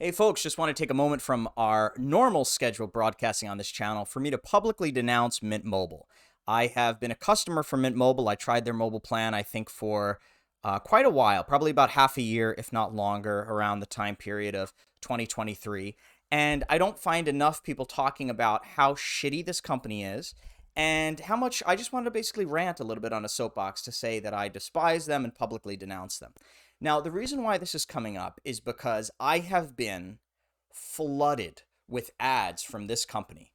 Hey folks, just want to take a moment from our normal scheduled broadcasting on this channel for me to publicly denounce Mint Mobile. I have been a customer for Mint Mobile. I tried their mobile plan, I think, for quite a while, probably about half a year, if not longer, around the time period of 2023. And I don't find enough people talking about how shitty this company is and how much I just wanted to basically rant a little bit on a soapbox to say that I despise them and publicly denounce them. Now, the reason why this is coming up is because I have been flooded with ads from this company.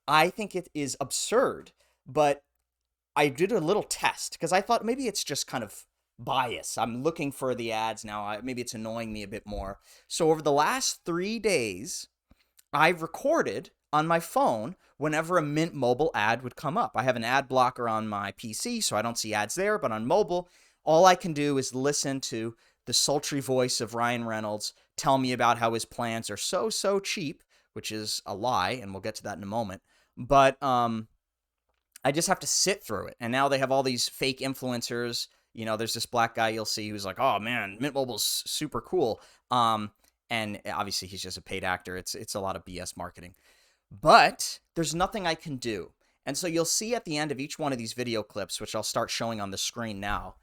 I think it is absurd, but I did a little test because I thought maybe it's just kind of bias. I'm looking for the ads now. Maybe it's annoying me a bit more. So over the last 3 days, I've recorded on my phone whenever a Mint Mobile ad would come up. I have an ad blocker on my PC, so I don't see ads there, but on mobile, all I can do is listen to the sultry voice of Ryan Reynolds tell me about how his plans are so cheap, which is a lie, and we'll get to that in a moment. But I just have to sit through it. And now they have all these fake influencers. You know, there's this black guy you'll see who's like, "Oh man, Mint Mobile's super cool." And obviously he's just a paid actor. It's a lot of BS marketing. But there's nothing I can do. And so you'll see at the end of each one of these video clips, which I'll start showing on the screen now,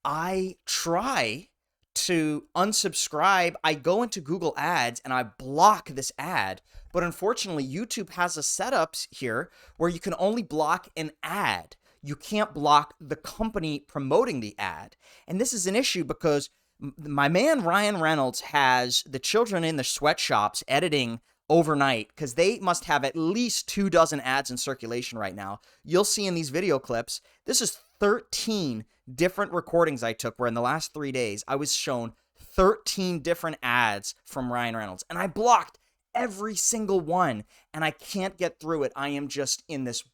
I try to unsubscribe. I go into Google Ads and I block this ad. But unfortunately, YouTube has a setup here where you can only block an ad. You can't block the company promoting the ad. And this is an issue because my man Ryan Reynolds has the children in the sweatshops editing overnight because they must have at least 24 ads in circulation right now. You'll see in these video clips, this is 13 different recordings I took where in the last 3 days, I was shown 13 different ads from Ryan Reynolds. And I blocked every single one and I can't get through it. I am just in this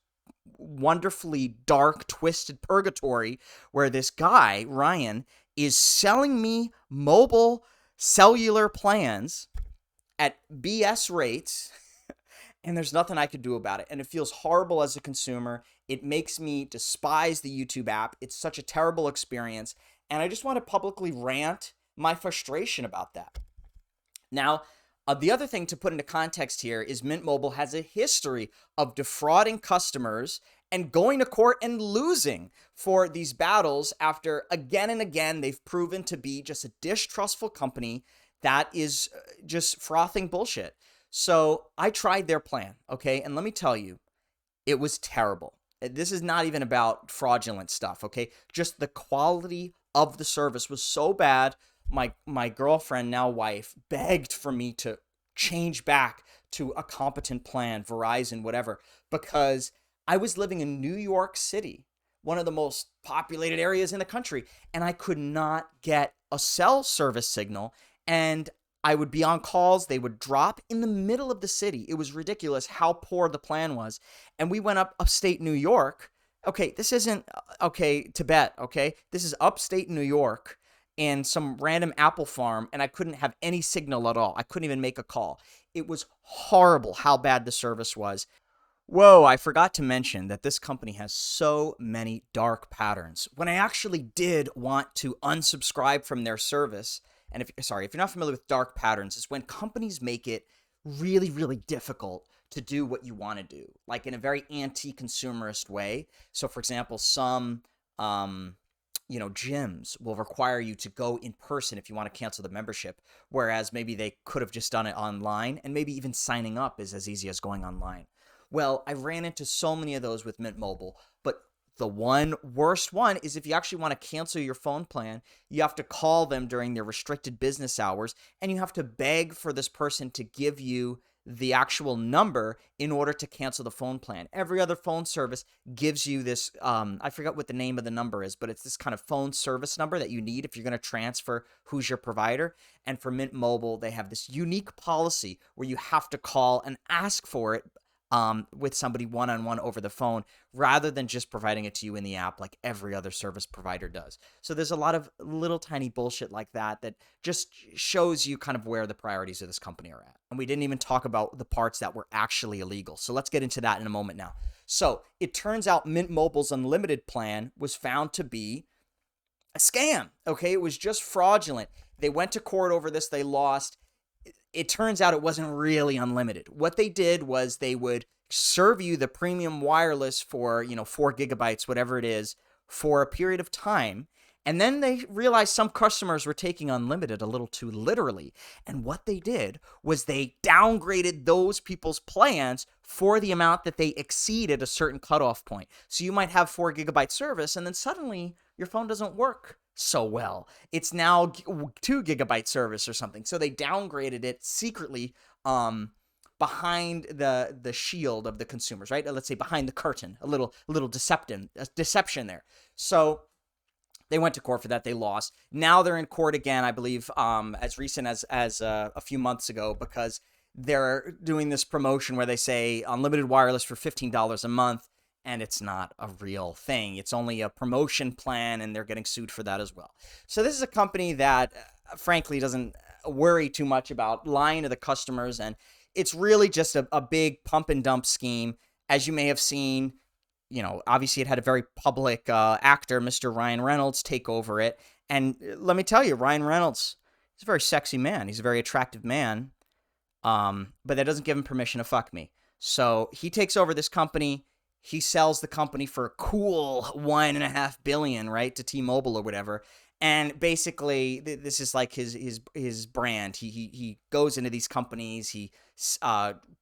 wonderfully dark, twisted purgatory where this guy, Ryan, is selling me mobile cellular plans at BS rates, and there's nothing I could do about it. And it feels horrible as a consumer. It makes me despise the YouTube app. It's such a terrible experience, and I just want to publicly rant my frustration about that. Now, the other thing to put into context here is Mint Mobile has a history of defrauding customers and going to court and losing for these battles after again and again they've proven to be just a distrustful company that is just frothing bullshit. So I tried their plan, okay? And let me tell you, it was terrible. This is not even about fraudulent stuff, okay? Just the quality of the service was so bad. My girlfriend, now wife, begged for me to change back to a competent plan, Verizon, whatever, because I was living in New York City, one of the most populated areas in the country, and I could not get a cell service signal, and I would be on calls. They would drop in the middle of the city. It was ridiculous how poor the plan was. And we went upstate New York. Okay, this isn't, Tibet, okay? This is upstate New York in some random apple farm, and I couldn't have any signal at all. I couldn't even make a call. It was horrible how bad the service was. Whoa, I forgot to mention that this company has so many dark patterns. When I actually did want to unsubscribe from their service, and if you're not familiar with dark patterns, it's when companies make it really difficult to do what you want to do, like in a very anti-consumerist way. So for example, some gyms will require you to go in person if you want to cancel the membership, whereas maybe they could have just done it online, and maybe even signing up is as easy as going online. Well, I ran into so many of those with Mint Mobile, but the worst one is if you actually want to cancel your phone plan, you have to call them during their restricted business hours, and you have to beg for this person to give you the actual number in order to cancel the phone plan. Every other phone service gives you this, I forgot what the name of the number is, but it's this kind of phone service number that you need if you're going to transfer who's your provider. And for Mint Mobile, they have this unique policy where you have to call and ask for it with somebody one-on-one over the phone rather than just providing it to you in the app like every other service provider does. So there's a lot of little tiny bullshit like that that just shows you kind of where the priorities of this company are at. And we didn't even talk about the parts that were actually illegal. So let's get into that in a moment now. So it turns out Mint Mobile's unlimited plan was found to be a scam, okay? It was just fraudulent. They went to court over this. They lost. it turns out it wasn't really unlimited. What they did was they would serve you the premium wireless for, 4 gigabytes, whatever it is, for a period of time. And then they realized some customers were taking unlimited a little too literally. And what they did was they downgraded those people's plans for the amount that they exceeded a certain cutoff point. So you might have 4 gigabyte service, and then suddenly your phone doesn't work so well. It's now 2 gigabyte service or something. So they downgraded it secretly, behind the shield of the consumers, right? Let's say behind the curtain, a little deception there. So they went to court for that. They lost. Now they're in court again, I believe, as recent as a few months ago, because they're doing this promotion where they say unlimited wireless for $15 a month, and it's not a real thing. It's only a promotion plan, and they're getting sued for that as well. So this is a company that, frankly, doesn't worry too much about lying to the customers, and it's really just a big pump and dump scheme. As you may have seen, obviously it had a very public actor, Mr. Ryan Reynolds, take over it. And let me tell you, Ryan Reynolds, he's a very sexy man. He's a very attractive man. But that doesn't give him permission to fuck me. So he takes over this company. He sells the company for a cool $1.5 billion, right, to T-Mobile or whatever. And basically, this is like his brand. He goes into these companies. He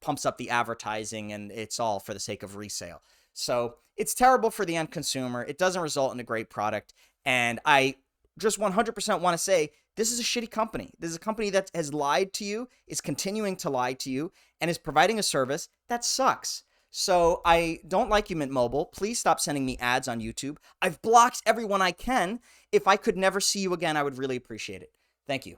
pumps up the advertising, and it's all for the sake of resale. So it's terrible for the end consumer. It doesn't result in a great product. And I just 100% want to say this is a shitty company. This is a company that has lied to you, is continuing to lie to you, and is providing a service that sucks. So I don't like you, Mint Mobile. Please stop sending me ads on YouTube. I've blocked everyone I can. If I could never see you again, I would really appreciate it. Thank you.